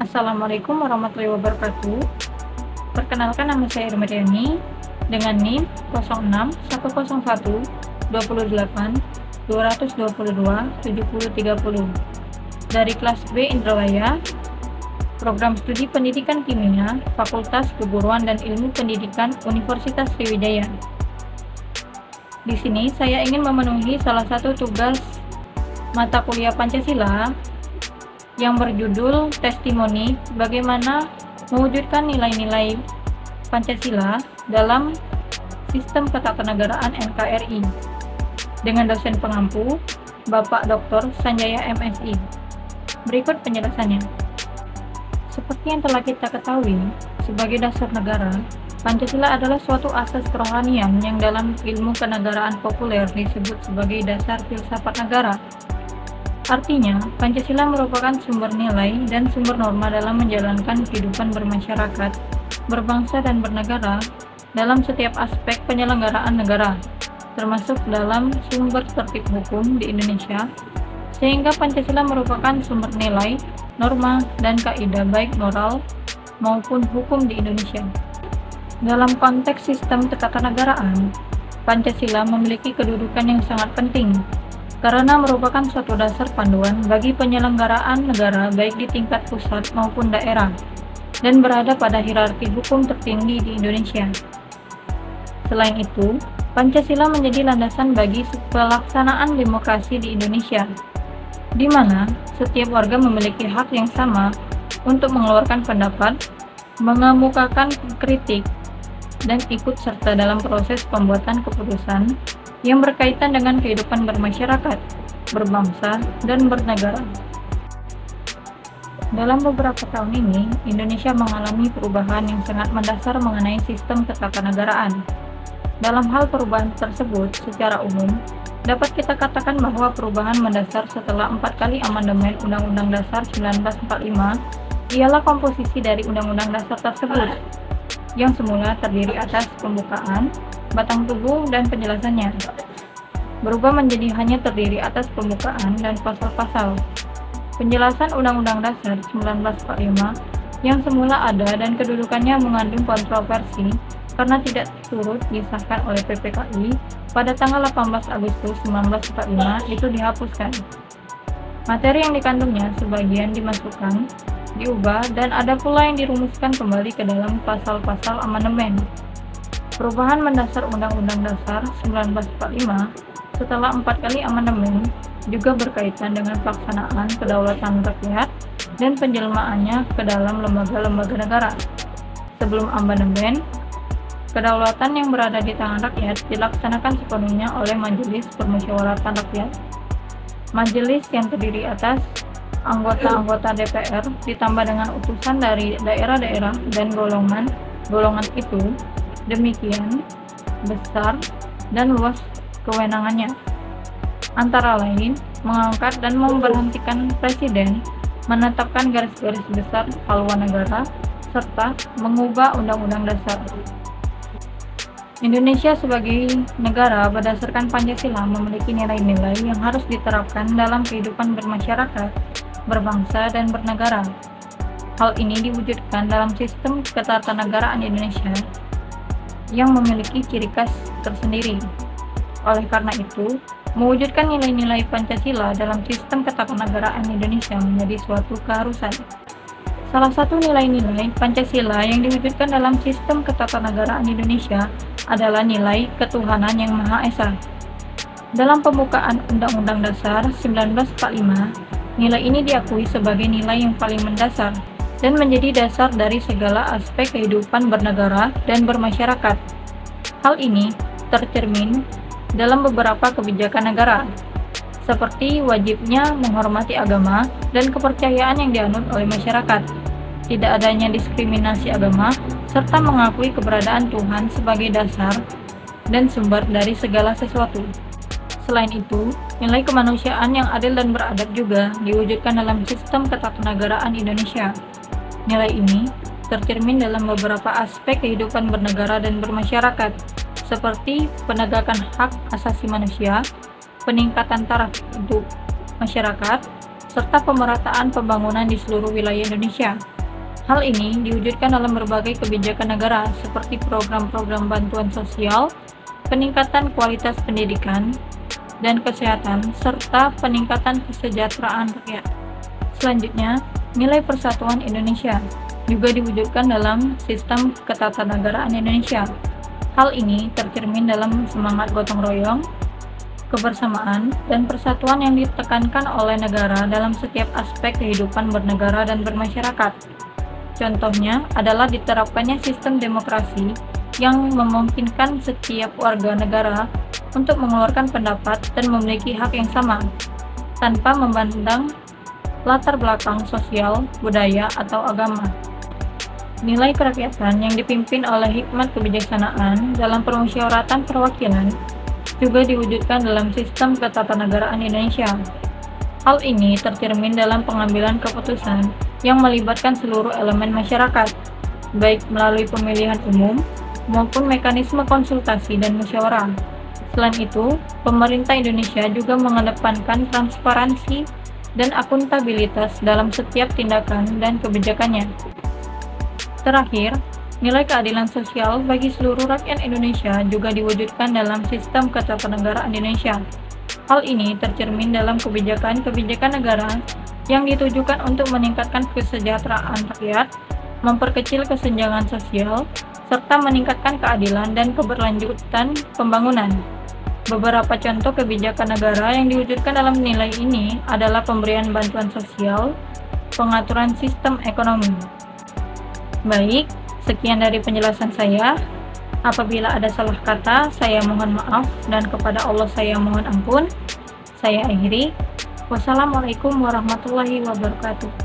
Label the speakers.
Speaker 1: Assalamualaikum warahmatullahi wabarakatuh. Perkenalkan, nama saya Irma dengan NIM 061128 222 dari kelas B Indralaya, Program Studi Pendidikan Kimia, Fakultas Keguruan dan Ilmu Pendidikan Universitas Sriwijaya. Di sini saya ingin memenuhi salah satu tugas mata kuliah Pancasila yang berjudul Testimoni Bagaimana Mewujudkan Nilai-Nilai Pancasila dalam Sistem Ketatanegaraan NKRI dengan dosen pengampu Bapak Dr. Sanjaya MSI. Berikut penjelasannya. Seperti yang telah kita ketahui, sebagai dasar negara, Pancasila adalah suatu asas kerohanian yang dalam ilmu kenegaraan populer disebut sebagai dasar filsafat negara. Artinya, Pancasila merupakan sumber nilai dan sumber norma dalam menjalankan kehidupan bermasyarakat, berbangsa dan bernegara dalam setiap aspek penyelenggaraan negara, termasuk dalam sumber tertib hukum di Indonesia, sehingga Pancasila merupakan sumber nilai, norma, dan kaidah baik moral maupun hukum di Indonesia. Dalam konteks sistem ketatanegaraan, Pancasila memiliki kedudukan yang sangat penting karena merupakan suatu dasar panduan bagi penyelenggaraan negara baik di tingkat pusat maupun daerah, dan berada pada hierarki hukum tertinggi di Indonesia. Selain itu, Pancasila menjadi landasan bagi pelaksanaan demokrasi di Indonesia, di mana setiap warga memiliki hak yang sama untuk mengeluarkan pendapat, mengemukakan kritik, dan ikut serta dalam proses pembuatan keputusan yang berkaitan dengan kehidupan bermasyarakat, berbangsa, dan bernegara. Dalam beberapa tahun ini, Indonesia mengalami perubahan yang sangat mendasar mengenai sistem ketatanegaraan. Dalam hal perubahan tersebut, secara umum, dapat kita katakan bahwa perubahan mendasar setelah 4 kali amandemen Undang-Undang Dasar 1945 ialah komposisi dari Undang-Undang Dasar tersebut, yang semula terdiri atas pembukaan, batang tubuh, dan penjelasannya, berubah menjadi hanya terdiri atas pembukaan dan pasal-pasal. Penjelasan Undang-Undang Dasar 1945 yang semula ada dan kedudukannya mengandung kontroversi karena tidak turut disahkan oleh PPKI pada tanggal 18 Agustus 1945 itu dihapuskan. Materi yang dikandungnya sebagian dimasukkan, diubah, dan ada pula yang dirumuskan kembali ke dalam pasal-pasal amandemen. Perubahan mendasar Undang-Undang Dasar 1945 setelah 4 kali amandemen juga berkaitan dengan pelaksanaan kedaulatan rakyat dan penjelmaannya ke dalam lembaga-lembaga negara. Sebelum amandemen, kedaulatan yang berada di tangan rakyat dilaksanakan sepenuhnya oleh Majelis Permusyawaratan Rakyat. Majelis yang terdiri atas anggota-anggota DPR ditambah dengan utusan dari daerah-daerah dan golongan itu, demikian besar dan luas kewenangannya, antara lain mengangkat dan memberhentikan presiden, menetapkan garis-garis besar haluan negara, serta mengubah undang-undang dasar. Indonesia sebagai negara berdasarkan Pancasila memiliki nilai-nilai yang harus diterapkan dalam kehidupan bermasyarakat, berbangsa, dan bernegara. Hal ini diwujudkan dalam sistem ketatanegaraan Indonesia yang memiliki ciri khas tersendiri. Oleh karena itu, mewujudkan nilai-nilai Pancasila dalam sistem ketatanegaraan Indonesia menjadi suatu keharusan. Salah satu nilai-nilai Pancasila yang diwujudkan dalam sistem ketatanegaraan Indonesia adalah nilai ketuhanan yang Maha Esa. Dalam pembukaan Undang-Undang Dasar 1945, nilai ini diakui sebagai nilai yang paling mendasar dan menjadi dasar dari segala aspek kehidupan bernegara dan bermasyarakat. Hal ini tercermin dalam beberapa kebijakan negara, seperti wajibnya menghormati agama dan kepercayaan yang dianut oleh masyarakat, tidak adanya diskriminasi agama, serta mengakui keberadaan Tuhan sebagai dasar dan sumber dari segala sesuatu. Selain itu, nilai kemanusiaan yang adil dan beradab juga diwujudkan dalam sistem ketatanegaraan Indonesia. Nilai ini tercermin dalam beberapa aspek kehidupan bernegara dan bermasyarakat, seperti penegakan hak asasi manusia, peningkatan taraf hidup masyarakat, serta pemerataan pembangunan di seluruh wilayah Indonesia. Hal ini diwujudkan dalam berbagai kebijakan negara seperti program-program bantuan sosial, peningkatan kualitas pendidikan dan kesehatan, serta peningkatan kesejahteraan rakyat. Selanjutnya, nilai persatuan Indonesia juga diwujudkan dalam sistem ketatanegaraan Indonesia. Hal ini tercermin dalam semangat gotong royong, kebersamaan, dan persatuan yang ditekankan oleh negara dalam setiap aspek kehidupan bernegara dan bermasyarakat. Contohnya adalah diterapkannya sistem demokrasi yang memungkinkan setiap warga negara untuk mengeluarkan pendapat dan memiliki hak yang sama, tanpa memandang latar belakang sosial, budaya, atau agama. Nilai kerakyatan yang dipimpin oleh hikmat kebijaksanaan dalam permusyawaratan perwakilan juga diwujudkan dalam sistem ketatanegaraan Indonesia. Hal ini tercermin dalam pengambilan keputusan yang melibatkan seluruh elemen masyarakat, baik melalui pemilihan umum maupun mekanisme konsultasi dan musyawarah. Selain itu, pemerintah Indonesia juga mengedepankan transparansi dan akuntabilitas dalam setiap tindakan dan kebijakannya. Terakhir, nilai keadilan sosial bagi seluruh rakyat Indonesia juga diwujudkan dalam sistem ketatanegaraan Indonesia. Hal ini tercermin dalam kebijakan-kebijakan negara yang ditujukan untuk meningkatkan kesejahteraan rakyat, memperkecil kesenjangan sosial, serta meningkatkan keadilan dan keberlanjutan pembangunan. Beberapa contoh kebijakan negara yang diwujudkan dalam nilai ini adalah pemberian bantuan sosial, pengaturan sistem ekonomi. Baik, sekian dari penjelasan saya. Apabila ada salah kata, saya mohon maaf, dan kepada Allah saya mohon ampun. Saya akhiri. Wassalamualaikum warahmatullahi wabarakatuh.